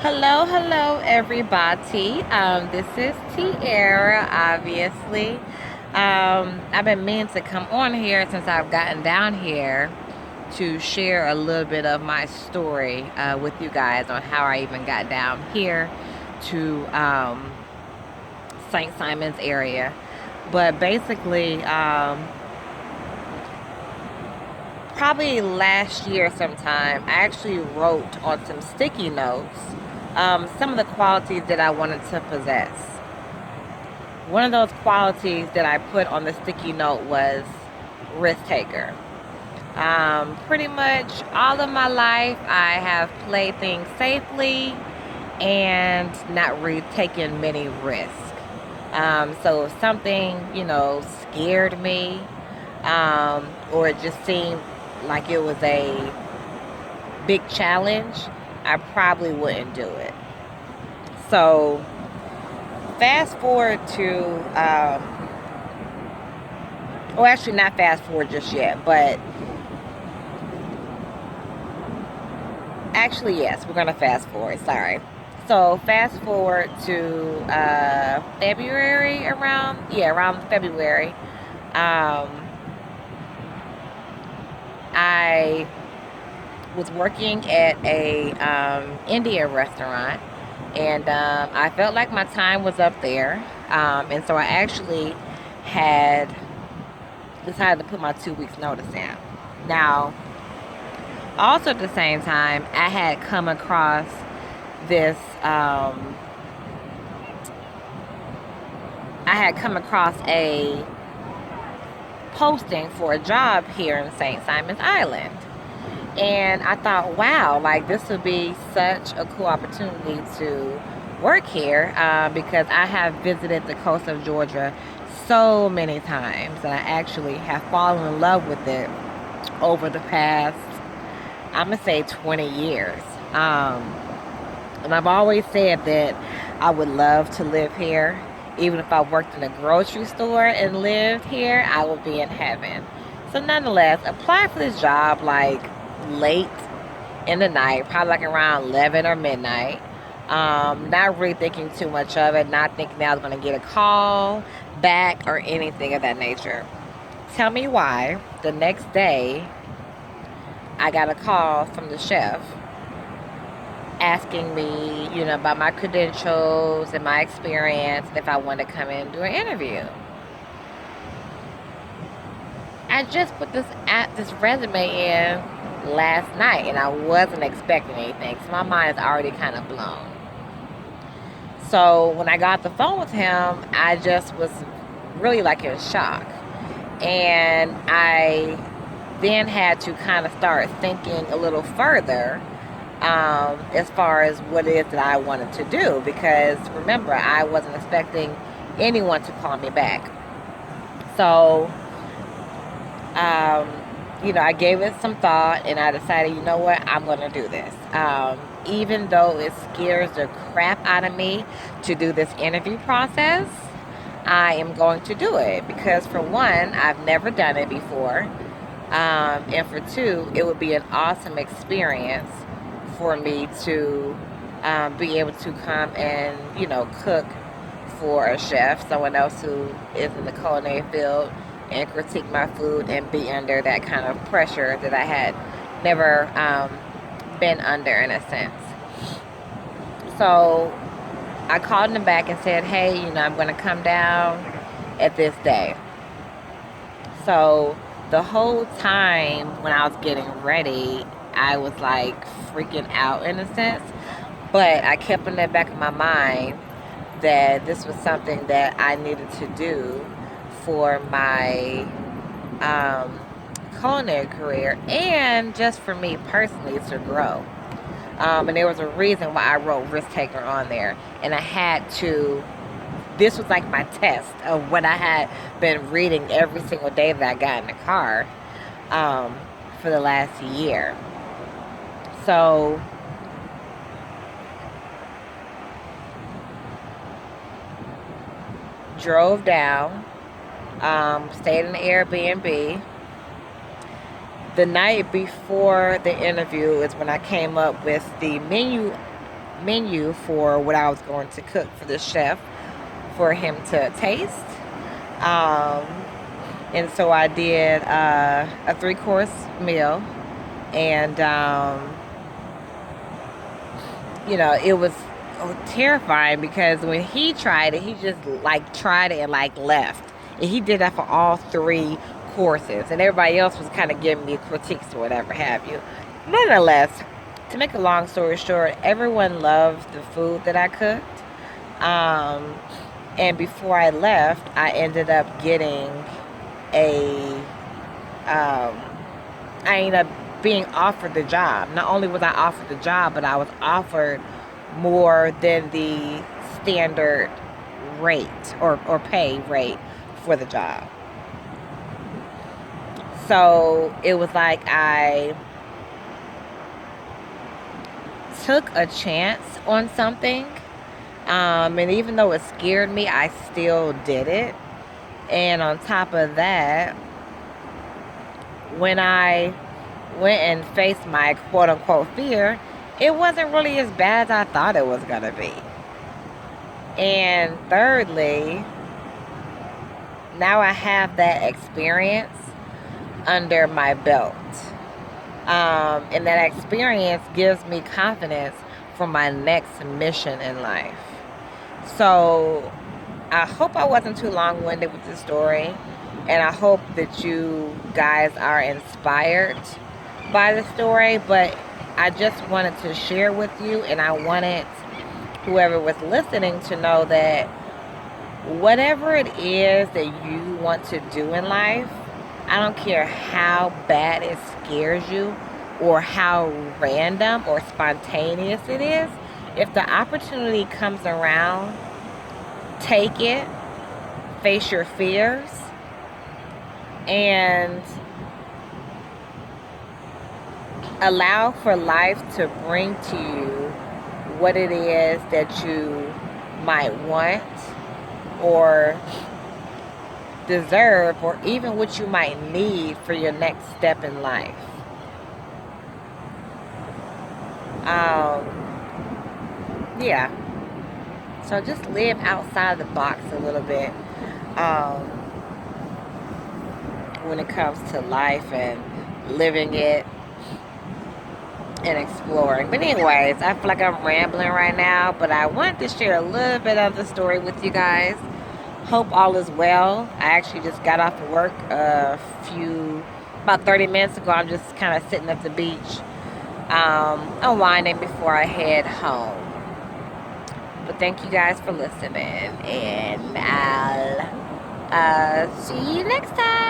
Hello, everybody. This is Tiara, obviously. I've been meaning to come on here since I've gotten down here to share a little bit of my story with you guys on how I even got down here to St. Simon's area. But basically, probably last year sometime, I actually wrote on some sticky notes some of the qualities that I wanted to possess. One of those qualities that I put on the sticky note was risk taker. Pretty much all of my life, I have played things safely and not really taken many risks. So if something, scared me, or it just seemed like it was a big challenge, I probably wouldn't do it. So fast forward to, well, actually, not fast forward just yet, but actually, yes, we're going to fast forward. Sorry. So fast forward to February around February. Um, I was working at a Indian restaurant, and I felt like my time was up there, and so I actually had decided to put my 2 weeks notice in. Now, also at the same time, I had come across this. I had come across a posting for a job here in St. Simon's Island. And I thought, wow, like this would be such a cool opportunity to work here because I have visited the coast of Georgia so many times, and I actually have fallen in love with it over the past, I'm gonna say, 20 years. And I've always said that I would love to live here. Even if I worked in a grocery store and lived here, I would be in heaven. So nonetheless, apply for this job like late in the night, probably like around 11 or midnight. Not really thinking too much of it, not thinking that I was going to get a call back or anything of that nature. Tell me why the next day I got a call from the chef asking me, about my credentials and my experience, and if I wanted to come in and do an interview. I just put this resume in last night, and I wasn't expecting anything, so my mind is already kind of blown. So when I got the phone with him, I just was really like in shock, and I then had to kind of start thinking a little further as far as what it is that I wanted to do, because remember, I wasn't expecting anyone to call me back. So I gave it some thought, and I decided, you know what, I'm going to do this. Even though it scares the crap out of me to do this interview process, I am going to do it because, for one, I've never done it before. And for two, it would be an awesome experience for me to be able to come and, cook for a chef, someone else who is in the culinary field, and critique my food and be under that kind of pressure that I had never been under, in a sense. So I called them back and said, hey, I'm going to come down at this day. So the whole time when I was getting ready, I was like freaking out, in a sense. But I kept in the back of my mind that this was something that I needed to do for my culinary career, and just for me personally to grow. And there was a reason why I wrote risk taker on there, and I had to. This was like my test of what I had been reading every single day that I got in the car for the last year. So drove down, stayed in the Airbnb. The night before the interview is when I came up with the menu menu for what I was going to cook for the chef for him to taste. Um, and so I did a 3-course meal, and it was terrifying because when he tried it, he just like tried it and like left. And he did that for all 3 courses, and everybody else was kind of giving me critiques or whatever have you. Nonetheless, to make a long story short, everyone loved the food that I cooked. Um, and before I left, I ended up getting a um, I ended up being offered the job. Not only was I offered the job, but I was offered more than the standard rate or pay rate for the job. So it was like I took a chance on something. And even though it scared me, I still did it. And on top of that, when I went and faced my quote unquote fear, it wasn't really as bad as I thought it was going to be. And thirdly, now I have that experience under my belt. And that experience gives me confidence for my next mission in life. So I hope I wasn't too long-winded with the story. And I hope that you guys are inspired by the story. But I just wanted to share with you, and I wanted whoever was listening to know that whatever it is that you want to do in life, I don't care how bad it scares you or how random or spontaneous it is, if the opportunity comes around, take it, face your fears, and allow for life to bring to you what it is that you might want or deserve, or even what you might need for your next step in life. Yeah. So just live outside the box a little bit when it comes to life and living it and exploring. But anyways, I feel like I'm rambling right now, but I wanted to share a little bit of the story with you guys. Hope all is well. I actually just got off of work about 30 minutes ago. I'm just kind of sitting at the beach, unwinding before I head home. But thank you guys for listening, and I'll see you next time.